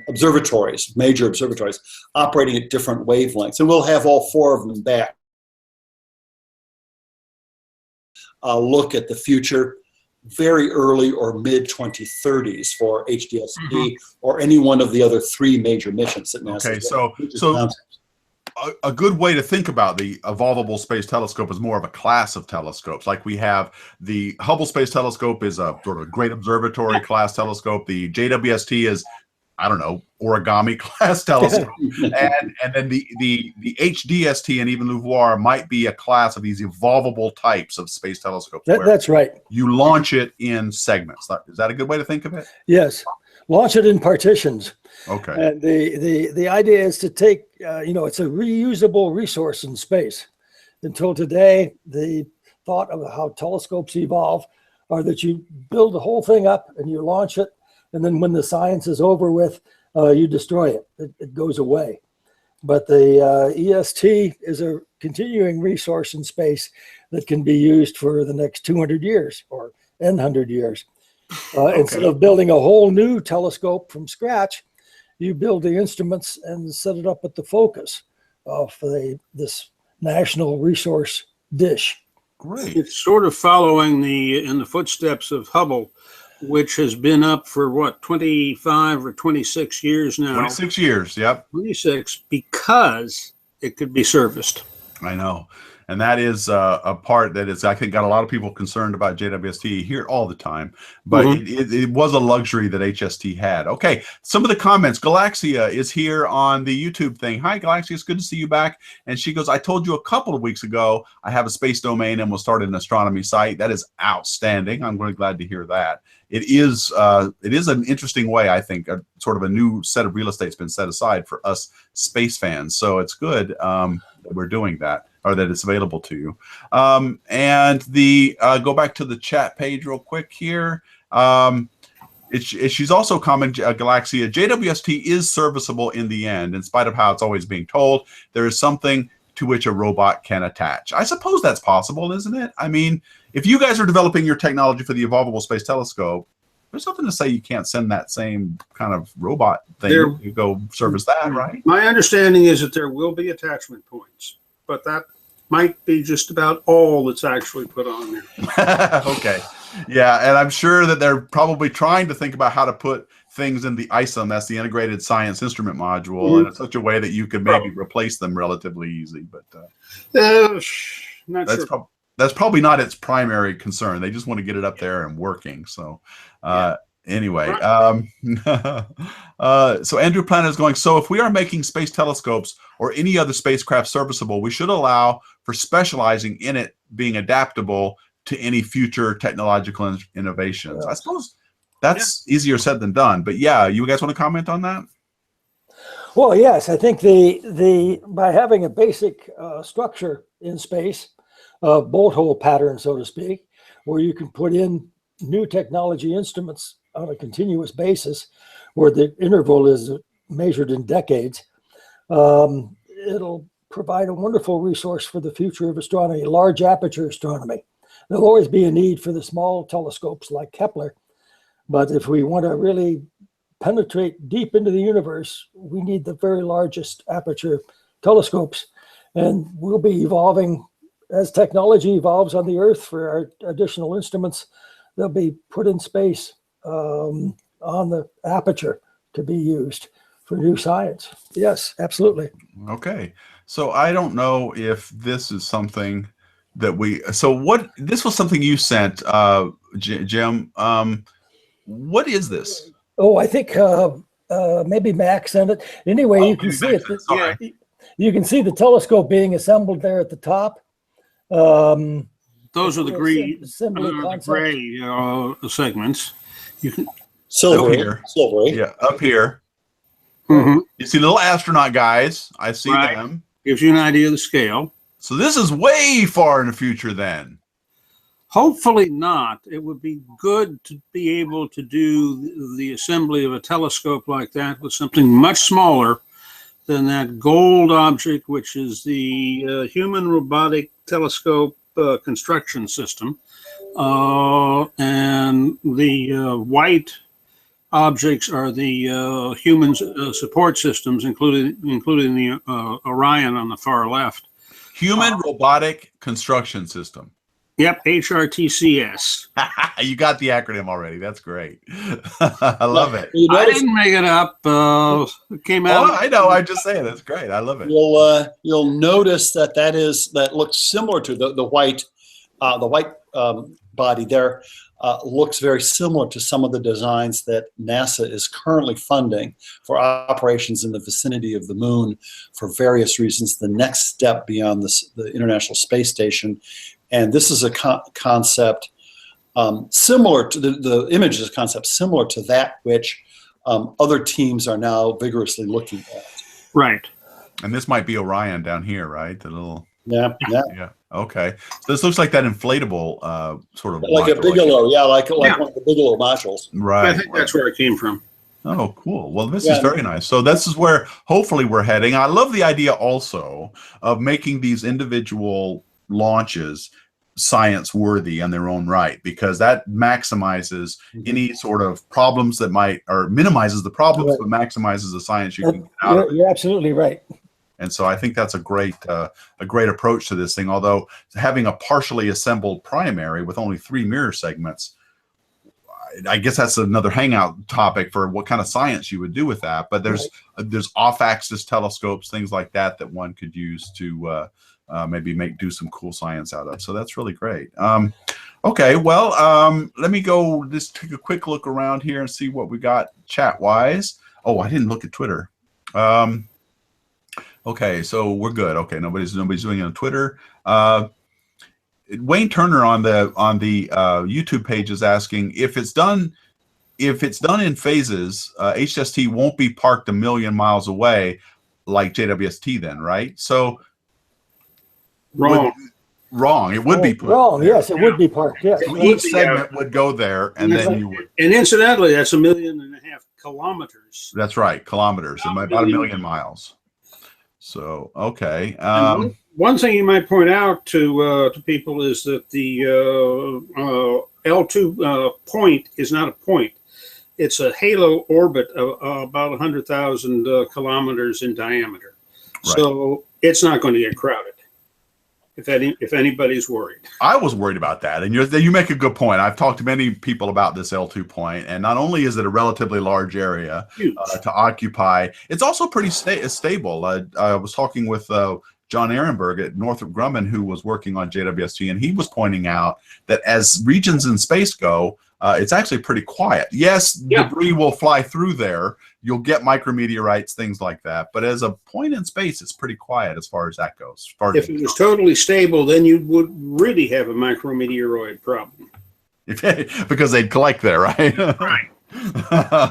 observatories, major observatories, operating at different wavelengths. And we'll have all four of them back. Look at the future, very early or mid 2030s for HDST or any one of the other three major missions that NASA. Okay, so a good way to think about the Evolvable Space Telescope is more of a class of telescopes. Like we have the Hubble Space Telescope is a sort of great observatory class telescope. The JWST is, I don't know, origami class telescope. and then the HDST and even LUVOIR might be a class of these evolvable types of space telescopes. That's right. You launch it in segments. Is that a good way to think of it? Yes. Launch it in partitions. Okay. And the idea is to take, it's a reusable resource in space. Until today, the thought of how telescopes evolve are that you build the whole thing up and you launch it, and then when the science is over with, you destroy it. It goes away. But the EST is a continuing resource in space that can be used for the next 200 years or N 100 years. Instead of building a whole new telescope from scratch, you build the instruments and set it up at the focus of this national resource dish. Great. It's sort of following in the footsteps of Hubble, which has been up for what, 25 or 26 years now. 26 years, yep. 26, because it could be serviced. I know. And that is a part that is, I think, got a lot of people concerned about JWST. You hear it all the time, but it was a luxury that HST had. Okay, some of the comments. Galaxia is here on the YouTube thing. Hi, Galaxia. It's good to see you back. And she goes, I told you a couple of weeks ago I have a space domain and will start an astronomy site. That is outstanding. I'm really glad to hear that. It is an interesting way, I think, sort of a new set of real estate's been set aside for us space fans. So it's good that we're doing that, or that it's available to you. And go back to the chat page real quick here. She's also commented, Galaxia, JWST is serviceable in the end, in spite of how it's always being told. There is something to which a robot can attach. I suppose that's possible, isn't it? I mean, if you guys are developing your technology for the Evolvable Space Telescope, there's nothing to say you can't send that same kind of robot thing. You go service that, right? My understanding is that there will be attachment points, but that might be just about all that's actually put on there. Okay. Yeah, and I'm sure that they're probably trying to think about how to put things in the ISIM, that's the Integrated Science Instrument Module, in such a way that you could maybe replace them relatively easy. But not sure. That's probably not its primary concern. They just want to get it up there and working. So anyway, so Andrew Planet is going, so if we are making space telescopes or any other spacecraft serviceable, we should allow for specializing in it being adaptable to any future technological innovations. I suppose that's easier said than done. But yeah, you guys want to comment on that? Well, yes, I think the by having a basic structure in space, bolt hole pattern, so to speak, where you can put in new technology instruments on a continuous basis, where the interval is measured in decades, it'll provide a wonderful resource for the future of astronomy, large aperture astronomy. There'll always be a need for the small telescopes like Kepler, but if we want to really penetrate deep into the universe, we need the very largest aperture telescopes, and we'll be evolving as technology evolves on the Earth for our additional instruments. They'll be put in space on the aperture to be used for new science. Yes, absolutely. Okay, so I don't know if this is something that this was something you sent, Jim. What is this? Oh, I think maybe Max sent it. Anyway, you can see it. You can see the telescope being assembled there at the top. Those are the gray segments. You can silvery. Yeah, up here. Mm-hmm. You see little astronaut guys. I see them. Gives you an idea of the scale. So this is way far in the future then. Hopefully not. It would be good to be able to do the assembly of a telescope like that with something much smaller than that gold object, which is the Human Robotic Telescope construction system. And the white objects are the human support systems, including the Orion on the far left. Human Robotic Construction System. Yep, HRTCS. You got the acronym already. That's great. I love it. I didn't make it up. It came out. Oh, I know. I'm just saying. That's great. I love it. You'll notice that looks similar to the white body there. Looks very similar to some of the designs that NASA is currently funding for operations in the vicinity of the moon for various reasons. The next step beyond the International Space Station. And this is a concept similar to the image is a concept similar to that which other teams are now vigorously looking at. Right. And this might be Orion down here, right? The little. Yeah. Okay. So this looks like that inflatable sort of. Like a Bigelow, like one of the Bigelow modules. Right. I think that's where it came from. Oh, cool. Well, this is very nice. So this is where hopefully we're heading. I love the idea also of making these individual launches science worthy in their own right, because that maximizes any sort of problems that might, or minimizes the problems, but maximizes the science you can get out of it. You're absolutely right. And so I think that's a great approach to this thing. Although having a partially assembled primary with only 3 mirror segments, I guess that's another hangout topic for what kind of science you would do with that. But there's off-axis telescopes, things like that one could use to maybe do some cool science out of. So that's really great. Okay, well, let me go just take a quick look around here and see what we got chat-wise. Oh, I didn't look at Twitter. Okay, so we're good. Okay, nobody's doing it on Twitter. Wayne Turner on the YouTube page is asking if it's done in phases. HDST won't be parked a million miles away like JWST, then, right? So Wrong. Wrong. It would be put wrong. there. Yes, it would be parked. Yes. So each segment would go there, and then you would. And incidentally, that's 1.5 million kilometers. That's right, kilometers. About 1 million miles. So okay. One thing you might point out to people is that the L2 point is not a point. It's a halo orbit of about 100,000 kilometers in diameter. Right. So it's not going to get crowded. If anybody's worried, I was worried about that, and you make a good point. I've talked to many people about this L2 point, and not only is it a relatively large area to occupy, it's also pretty stable. I was talking with John Ehrenberg at Northrop Grumman, who was working on JWST, and he was pointing out that as regions in space go, it's actually pretty quiet. Yes, debris will fly through there. You'll get micrometeorites, things like that. But as a point in space, it's pretty quiet as far as that goes. If it was totally stable, then you would really have a micrometeoroid problem. Because they'd collect there, right? Right.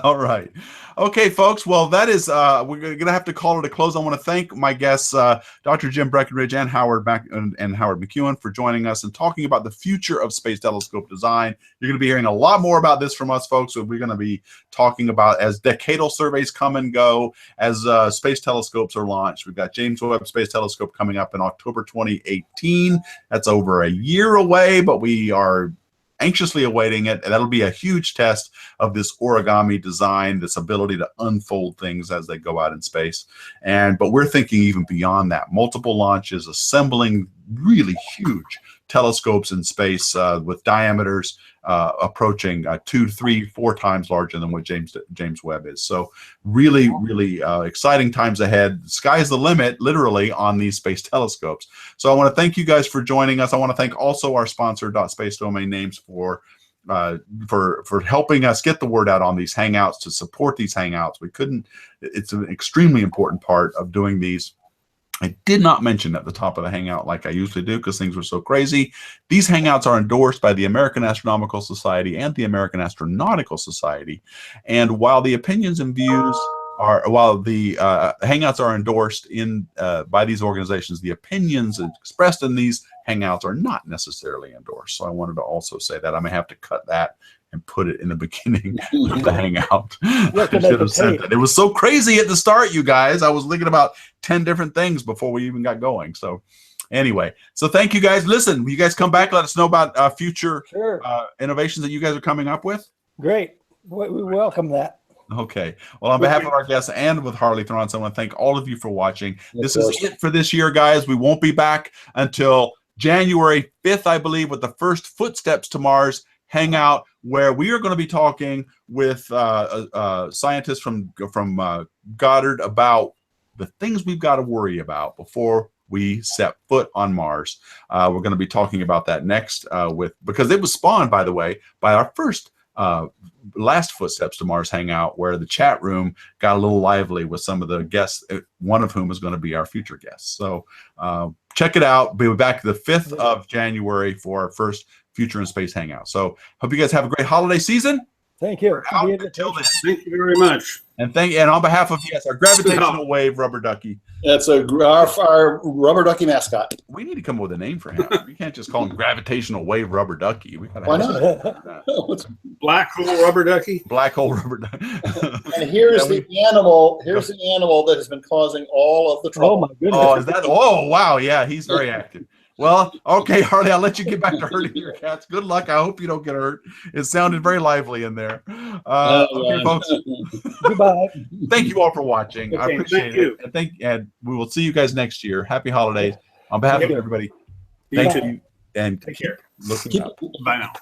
All right. Okay, folks. Well, that is, we're going to have to call it a close. I want to thank my guests, Dr. Jim Breckinridge and Howard MacEwen for joining us and talking about the future of space telescope design. You're going to be hearing a lot more about this from us, folks. So we're going to be talking about as decadal surveys come and go, as space telescopes are launched. We've got James Webb Space Telescope coming up in October 2018. That's over a year away, but we are anxiously awaiting it, and that'll be a huge test of this origami design, this ability to unfold things as they go out in space. But we're thinking even beyond that, multiple launches, assembling really huge telescopes in space with diameters approaching 2, 3, 4 times larger than what James Webb is. So really, really exciting times ahead. The sky's the limit, literally, on these space telescopes. So I want to thank you guys for joining us. I want to thank also our sponsor, Space Domain Names, for helping us get the word out on these Hangouts, to support these Hangouts. It's an extremely important part of doing these. I did not mention at the top of the Hangout like I usually do because things were so crazy. These Hangouts are endorsed by the American Astronomical Society and the American Astronautical Society. And while the opinions and views while the Hangouts are endorsed by these organizations, the opinions expressed in these Hangouts are not necessarily endorsed. So I wanted to also say that. I may have to cut that and put it in the beginning of the Hangout. I should have said that. It was so crazy at the start, you guys. I was looking about 10 different things before we even got going. So anyway, so thank you guys. Listen, will you guys come back? Let us know about future innovations that you guys are coming up with. Great. We welcome that. Okay. Well, on behalf of our guests and with Harley Thronson, I want to thank all of you for watching. This is it for this year, guys. We won't be back until January 5th, I believe, with the first Footsteps to Mars Hangout, where we are going to be talking with scientists from Goddard about the things we've got to worry about before we set foot on Mars. We're going to be talking about that next because it was spawned, by the way, by our first last Footsteps to Mars Hangout, where the chat room got a little lively with some of the guests, one of whom is going to be our future guests. So check it out. We'll be back the 5th of January for our first Future in Space Hangout. So hope you guys have a great holiday season. Thank you. Until then. Thank you very much. And on behalf of our gravitational wave rubber ducky. That's our rubber ducky mascot. We need to come up with a name for him. We can't just call him gravitational wave rubber ducky. We gotta Why not? Black hole rubber ducky. Black hole rubber ducky. And here's the animal. Here's the animal that has been causing all of the trouble. Oh my goodness. Oh, is that? Oh, wow. Yeah, he's very active. Well, okay, Harley, I'll let you get back to hurting your cats. Good luck. I hope you don't get hurt. It sounded very lively in there. Okay, folks. Goodbye. Thank you all for watching. Okay, I appreciate it. And we will see you guys next year. Happy holidays. On behalf of everybody, thank you. And Take care. Looking up. Bye now.